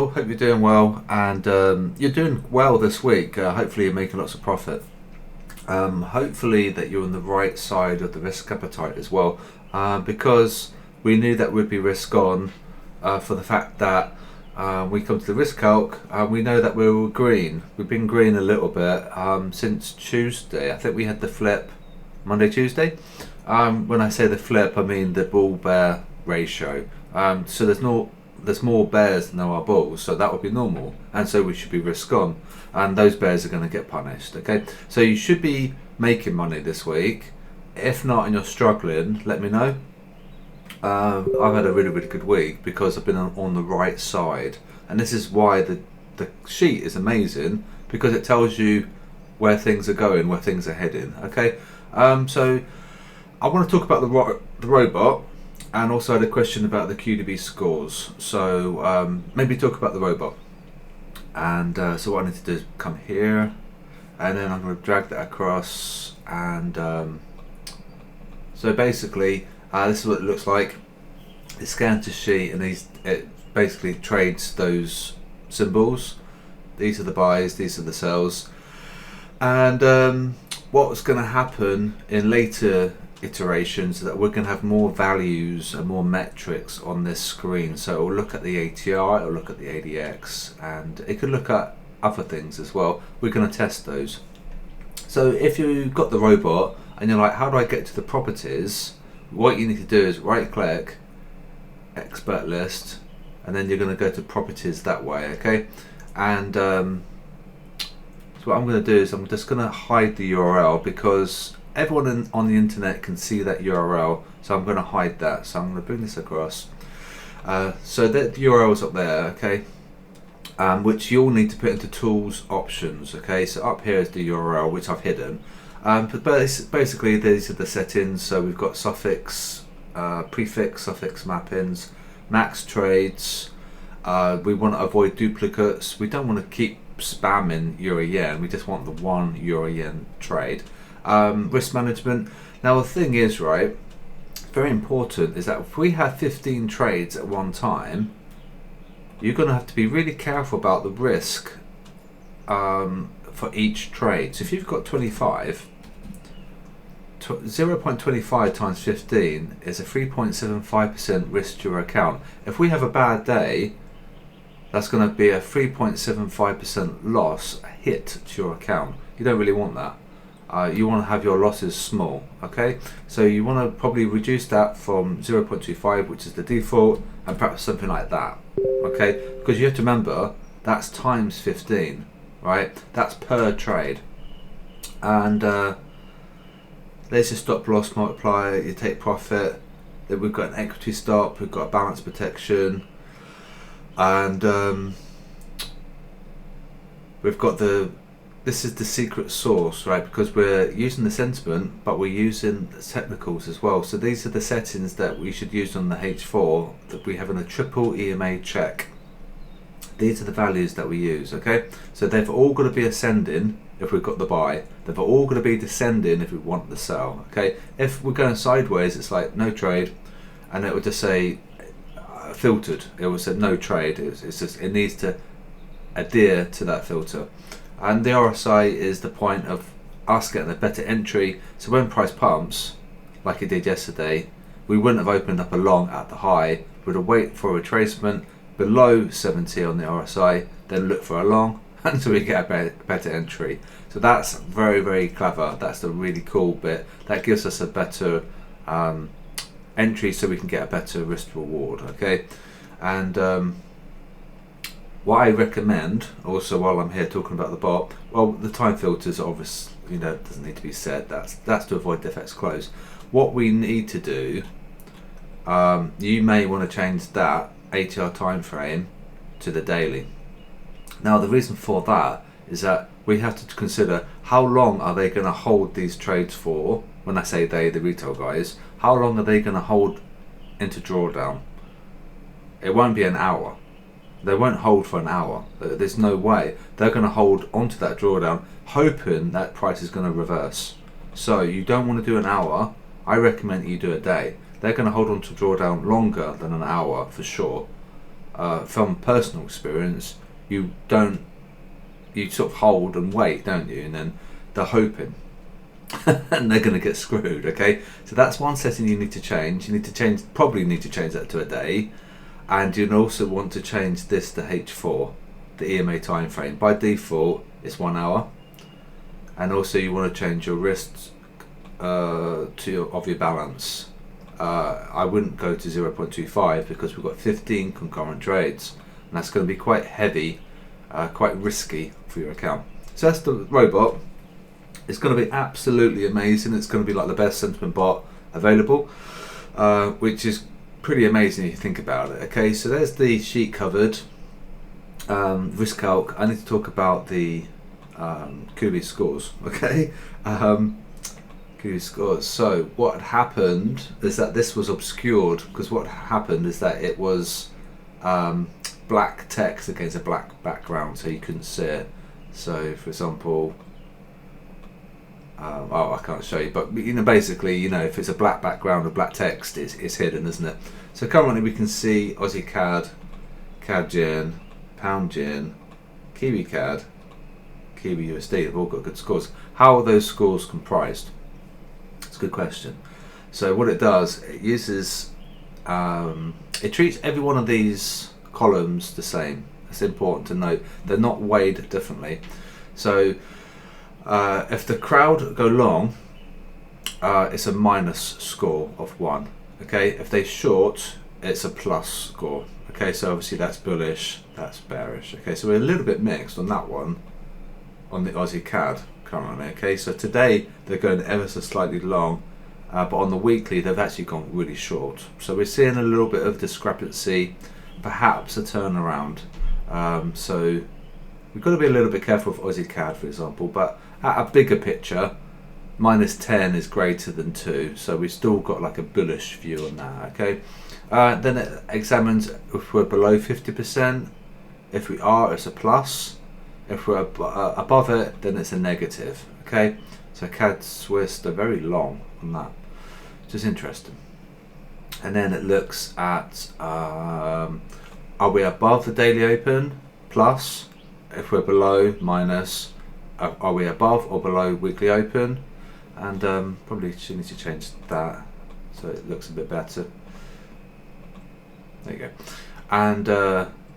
hope you're doing well, and you're doing well this week. Hopefully you're making lots of profit. Hopefully that you're on the right side of the risk appetite as well, because we knew that we'd be risk on for the fact that we come to the risk calc and we know that we were green. We've been green a little bit since Tuesday. I think we had the flip Monday, Tuesday. When I say the flip, I mean the bull-bear ratio. So there's more bears than there are bulls, so that would be normal, and so we should be risk on, and those bears are going to get punished. Okay, so you should be making money this week. If not and you're struggling, let me know. I've had a really good week because I've been on the right side, and this is why the sheet is amazing, because it tells you where things are going, where things are heading. Okay, so I want to talk about the robot, and also had a question about the QDB scores. So maybe talk about the robot. And so what I need to do is come here, and then I'm going to drag that across. And so basically, this is what it looks like. It scans the sheet, and it basically trades those symbols. These are the buys, these are the sells. And what's going to happen in later iterations that we're going to have more values and more metrics on this screen. So it will look at the ATR, it will look at the ADX, and it could look at other things as well. We're going to test those. So if you've got the robot and you're like, how do I get to the properties? What you need to do is right click, expert list, and then you're going to go to properties that way. Okay, and so what I'm going to do is I'm just going to hide the URL, because everyone on the internet can see that URL, so I'm going to hide that. So I'm going to bring this across. So the URL is up there, okay, which you'll need to put into tools options. Okay, so up here is the URL, which I've hidden. But basically these are the settings. So we've got suffix, prefix, suffix mappings, max trades. We want to avoid duplicates. We don't want to keep spamming euro yen. We just want the one euro yen trade. Risk management. Now the thing is, right, very important, is that if we have 15 trades at one time, you're going to have to be really careful about the risk for each trade. So if you've got 25, 0.25 times 15 is a 3.75% risk to your account. If we have a bad day, that's going to be a 3.75% loss, a hit to your account. You don't really want that. You want to have your losses small. Okay, so you want to probably reduce that from 0.25, which is the default, and perhaps something like that. Okay, because you have to remember that's times 15, right? That's per trade. And there's your stop loss multiplier. You take profit. Then we've got an equity stop. We've got a balance protection, and we've got this is the secret sauce, right? Because we're using the sentiment, but we're using the technicals as well. So these are the settings that we should use on the H4, that we have in a triple EMA check. These are the values that we use, okay? So they've all got to be ascending if we've got the buy. They've all got to be descending if we want the sell, okay? If we're going sideways, it's like no trade, and it will just say filtered. It will say no trade. It's just, it needs to adhere to that filter. And the RSI is the point of us getting a better entry. So when price pumps, like it did yesterday, we wouldn't have opened up a long at the high. We'd have waited for a retracement below 70 on the RSI, then look for a long until we get a better entry. So that's very clever. That's the really cool bit. That gives us a better entry, so we can get a better risk reward. Okay, and what I recommend, also while I'm here talking about the bot, well, the time filters are obvious, you know, doesn't need to be said. That's to avoid the FX close. What we need to do, you may want to change that ATR time frame to the daily. Now the reason for that is that we have to consider how long are they going to hold these trades for. When I say they, the retail guys, how long are they going to hold into drawdown? It won't be an hour. They won't hold for an hour. There's no way. They're going to hold onto that drawdown, hoping that price is going to reverse. So you don't want to do an hour. I recommend you do a day. They're going to hold on to drawdown longer than an hour for sure. from personal experience, you sort of hold and wait, don't you? And then they're hoping and they're going to get screwed. Okay, so that's one setting you need to change. You need to probably need to change that to a day, and you'll also want to change this to H4, the EMA time frame. By default it's 1 hour, and also you want to change your risks of your balance. I wouldn't go to 0.25 because we've got 15 concurrent trades, and that's going to be quite heavy, quite risky for your account. So that's the robot. It's going to be absolutely amazing. It's going to be like the best sentiment bot available, which is pretty amazing if you think about it. Okay, so there's the sheet covered. Risk calc. I need to talk about the QDB scores. Okay, QDB scores. So what happened is that this was obscured, because what happened is that it was black text against a black background, so you couldn't see it. So for example, I can't show you, but basically, if it's a black background with black text, it's hidden, isn't it? So currently we can see Aussie CAD, CAD Yen, Pound Yen, Kiwi CAD, Kiwi USD. They've all got good scores. How are those scores comprised? It's a good question. So what it does, it uses, it treats every one of these columns the same. It's important to note they're not weighed differently. So if the crowd go long, it's a minus score of 1. Okay, if they short, it's a plus score. Okay, so obviously that's bullish, that's bearish. Okay, so we're a little bit mixed on that one, on the Aussie CAD currently. Okay, so today they're going ever so slightly long, but on the weekly they've actually gone really short. So we're seeing a little bit of discrepancy, perhaps a turnaround. So we've got to be a little bit careful with Aussie CAD, for example, but at a bigger picture, -10 is greater than 2, so we've still got like a bullish view on that. Okay, then it examines if we're below 50%. If we are, it's a plus. If we're above it, then it's a negative. Okay, so CAD Swiss, they're very long on that, which is interesting. And then it looks at are we above the daily open, plus. If we're below, minus. Are we above or below weekly open? And probably should need to change that so it looks a bit better. There you go. And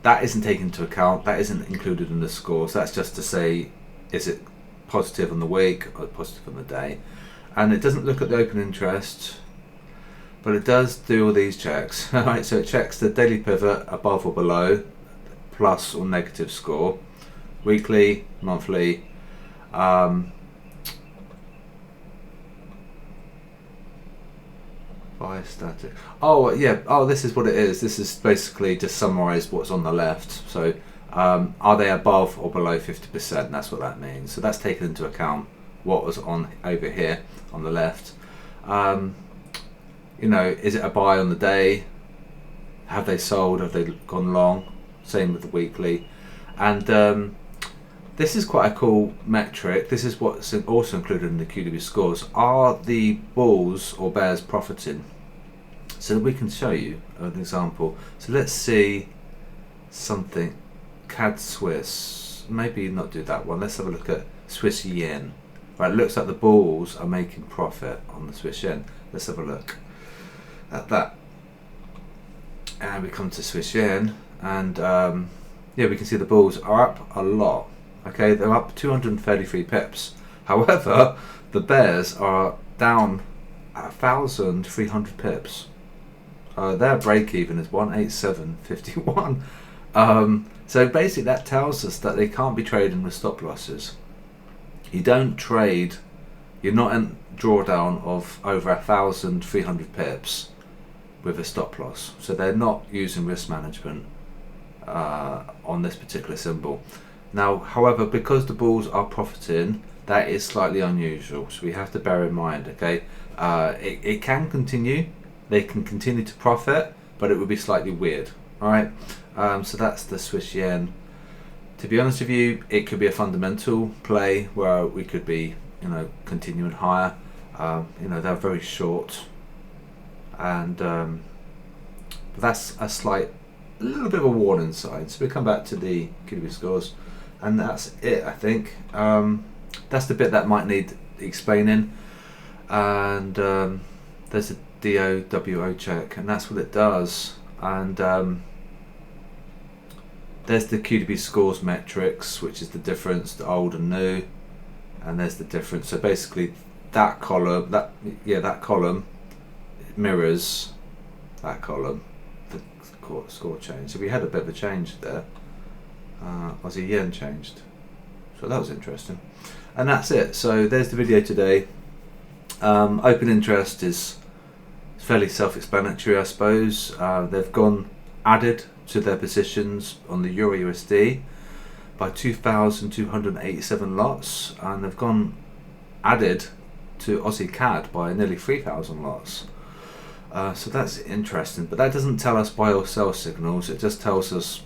that isn't taken into account. That isn't included in the scores. That's just to say, is it positive on the week or positive on the day? And it doesn't look at the open interest, but it does do all these checks. Alright, so it checks the daily pivot above or below, plus or negative score, weekly, monthly, static. Oh yeah. Oh, this is what it is. This is basically just summarise what's on the left. So are they above or below 50%? That's what that means. So that's taken into account what was on over here on the left. Is it a buy on the day? Have they sold? Have they gone long? Same with the weekly. And this is quite a cool metric. This is what's also included in the QDB scores. Are the bulls or bears profiting? So we can show you an example. So let's see something. CAD Swiss. Maybe not do that one. Let's have a look at Swiss yen. Right, it looks like the bulls are making profit on the Swiss yen. Let's have a look at that. And we come to Swiss yen, and yeah, we can see the bulls are up a lot. Okay, they're up 233 pips. However, the bears are down 1,300 pips. Their break even is 187.51. So basically that tells us that they can't be trading with stop losses. You don't trade, you're not in drawdown of over 1,300 pips with a stop loss. So they're not using risk management on this particular symbol. Now, however, because the bulls are profiting, that is slightly unusual. So we have to bear in mind, okay? It can continue, they can continue to profit, but it would be slightly weird, all right? So that's the Swiss yen. To be honest with you, it could be a fundamental play where we could be, continuing higher. They're very short, and but that's a slight a little bit of a warning sign. So we come back to the QDB scores, and that's it, I think. That's the bit that might need explaining. And there's a DOWO check, and that's what it does. And there's the QDB scores metrics, which is the difference, the old and new, and there's the difference. So basically, that column, that column mirrors that column, the score change. So we had a bit of a change there. Aussie yen changed, so that was interesting. And that's it. So there's the video today. Open interest is fairly self-explanatory, I suppose. They've gone added to their positions on the Euro USD by 2,287 lots, and they've gone added to Aussie CAD by nearly 3,000 lots. So that's interesting, but that doesn't tell us buy or sell signals. It just tells us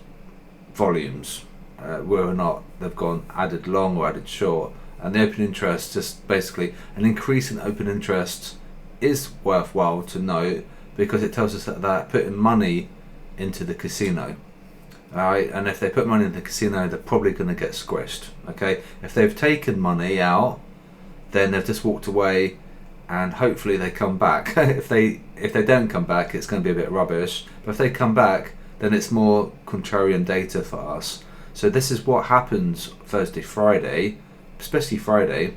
volumes, whether or not they've gone added long or added short. And the open interest, just basically an increase in open interest is worthwhile to note, because it tells us that they're putting money into the casino. Alright, and if they put money in the casino, they're probably going to get squished. Okay, if they've taken money out, then they've just walked away, and hopefully they come back. if they don't come back, it's going to be a bit rubbish. But if they come back, then it's more contrarian data for us. So this is what happens Thursday, Friday, especially Friday,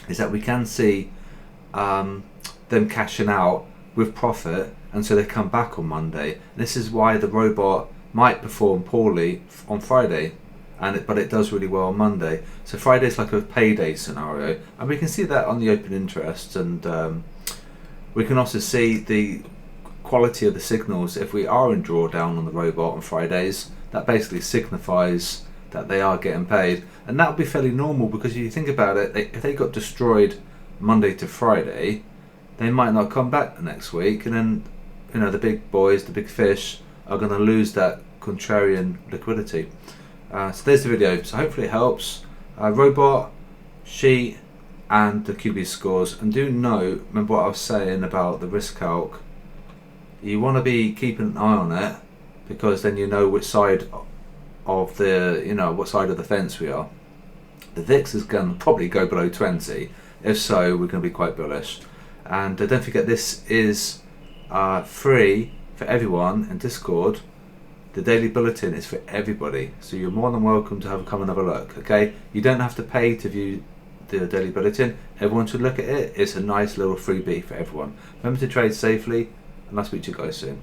is that we can see them cashing out with profit, and so they come back on Monday. This is why the robot might perform poorly on Friday, but it does really well on Monday. So Friday's like a payday scenario, and we can see that on the open interest, and we can also see the quality of the signals. If we are in drawdown on the robot on Fridays, that basically signifies that they are getting paid, and that would be fairly normal, because if you think about it, if they got destroyed Monday to Friday, they might not come back the next week, and then the big boys, the big fish, are going to lose that contrarian liquidity. So there's the video. So hopefully it helps. Robot, sheet, and the QB scores. And do note, remember what I was saying about the risk calc. You want to be keeping an eye on it, because then you know which side of what side of the fence we are. The VIX is going to probably go below 20. If so, we're going to be quite bullish. And don't forget, this is free for everyone in Discord. The daily bulletin is for everybody, so you're more than welcome to come and have a look. Okay, you don't have to pay to view the daily bulletin. Everyone should look at it. It's a nice little freebie for everyone. Remember to trade safely, and I'll speak to you guys soon.